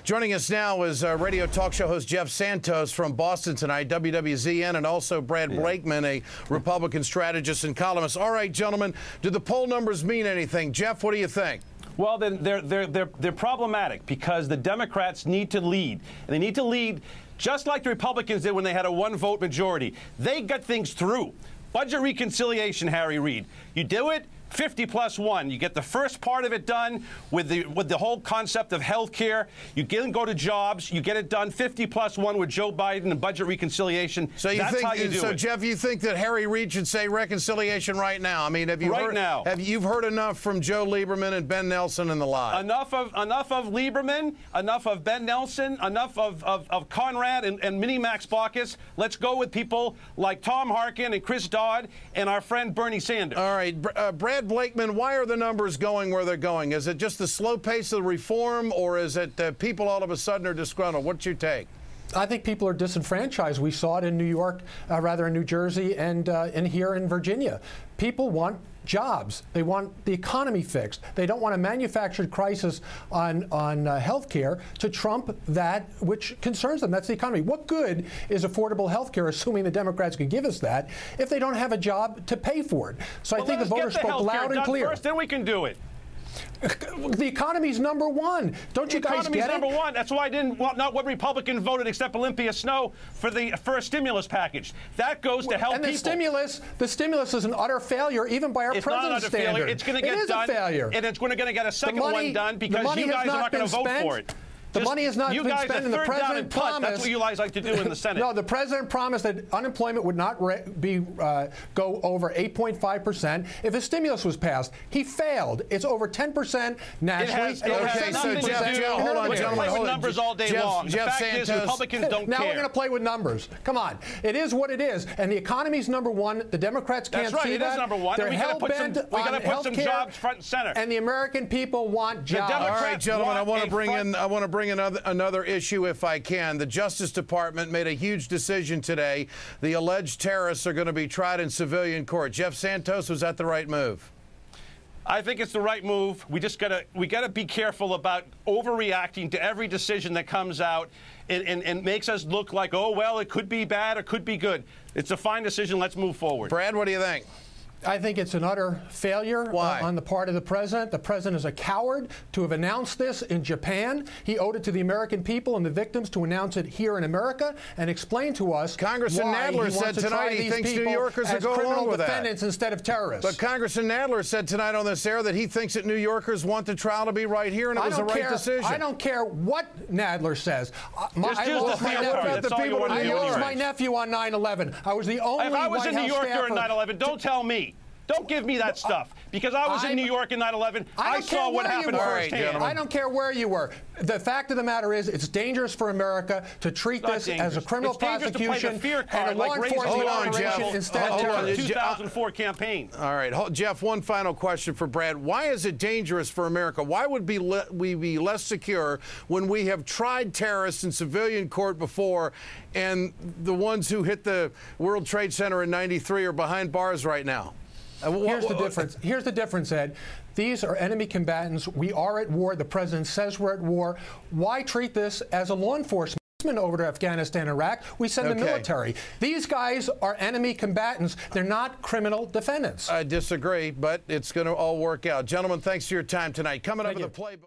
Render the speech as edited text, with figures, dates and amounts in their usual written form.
Joining us now is radio talk show host Jeff Santos from Boston tonight, WWZN, and also Brad Blakeman, a Republican strategist and columnist. All right, gentlemen, do the poll numbers mean anything? Jeff, what do you think? Well, then they're problematic because the Democrats need to lead. And they need to lead just like the Republicans did when they had a one-vote majority. They got things through. Budget reconciliation, Harry Reid. You do it, 50+1. You get the first part of it done with the whole concept of health care. You go to jobs. You get it done 50+1 with Joe Biden and budget reconciliation. So That's how you do it. Jeff, you think that Harry Reid should say reconciliation right now? I mean, have you heard enough from Joe Lieberman and Ben Nelson and the lot? Enough of Lieberman, enough of Ben Nelson, enough of Conrad and Mini Max Baucus. Let's go with people like Tom Harkin and Chris Dodd and our friend Bernie Sanders. All right, Brad Blakeman, why are the numbers going where they're going? Is it just the slow pace of the reform, or is it people all of a sudden are disgruntled? What's your take? I think people are disenfranchised. We saw it in New York, in New Jersey, and here in Virginia. People want jobs. They want the economy fixed. They don't want a manufactured crisis on health care to trump that which concerns them. That's the economy. What good is affordable health care, assuming the Democrats could give us that, if they don't have a job to pay for it? So I think the voters spoke loud and clear. First, then we can do it. The economy's number one. Don't you guys get it? The economy's number one. That's why not one Republican voted except Olympia Snow for the first stimulus package. That goes to help people. And the stimulus is an utter failure, even by our president's standard. It's going to get done. It is a failure. And it's going to get a second one done because you guys are not going to vote for it. The money has not been spent, and the president promised. That's what you guys like to do in the Senate. No, the president promised that unemployment would not go over 8.5% if a stimulus was passed. He failed. It's over 10% nationally. Okay, so Jeff, hold on, gentlemen. Play with numbers all day long. The fact is, Republicans don't care. Now we're going to play with numbers. Come on, it is what it is, and the economy's number one. The Democrats can't see that. It is number one. They're hell-bent on put some jobs front and center. And the American people want jobs. All right, gentlemen, I want to bring in another issue if I can. The Justice Department made a huge decision today. The alleged terrorists are going to be tried in civilian court. Jeff Santos, was that the right move? I think it's the right move. We gotta be careful about overreacting to every decision that comes out and makes us look like, oh well, it could be bad or could be good. It's a fine decision. Let's move forward. Brad, what do you think? I think it's an utter failure on the part of the president. The president is a coward to have announced this in Japan. He owed it to the American people and the victims to announce it here in America and explain to us Congressman Nadler said tonight he thinks New Yorkers are going along with that. Defendants instead of terrorists. But Congressman Nadler said tonight on this air that he thinks that New Yorkers want the trial to be right here, and it was the right decision. I don't care what Nadler says. I lost my nephew on 9/11. I was the only If I was White in New House York staffer. during 9/11, don't tell me. Don't give me that stuff, because I was in New York in 9/11. I saw what happened firsthand. I don't care where you were. The fact of the matter is, it's dangerous for America to treat this as a criminal prosecution and a law enforcement operation instead of the 2004 campaign. All right, Jeff, one final question for Brad. Why is it dangerous for America? Why would we be less secure when we have tried terrorists in civilian court before, and the ones who hit the World Trade Center in '93 are behind bars right now? Here's the difference. Here's the difference, Ed. These are enemy combatants. We are at war. The president says we're at war. Why treat this as a law enforcement over to Afghanistan and Iraq? We send the military. These guys are enemy combatants. They're not criminal defendants. I disagree, but it's going to all work out. Gentlemen, thanks for your time tonight. Coming up in the playbook.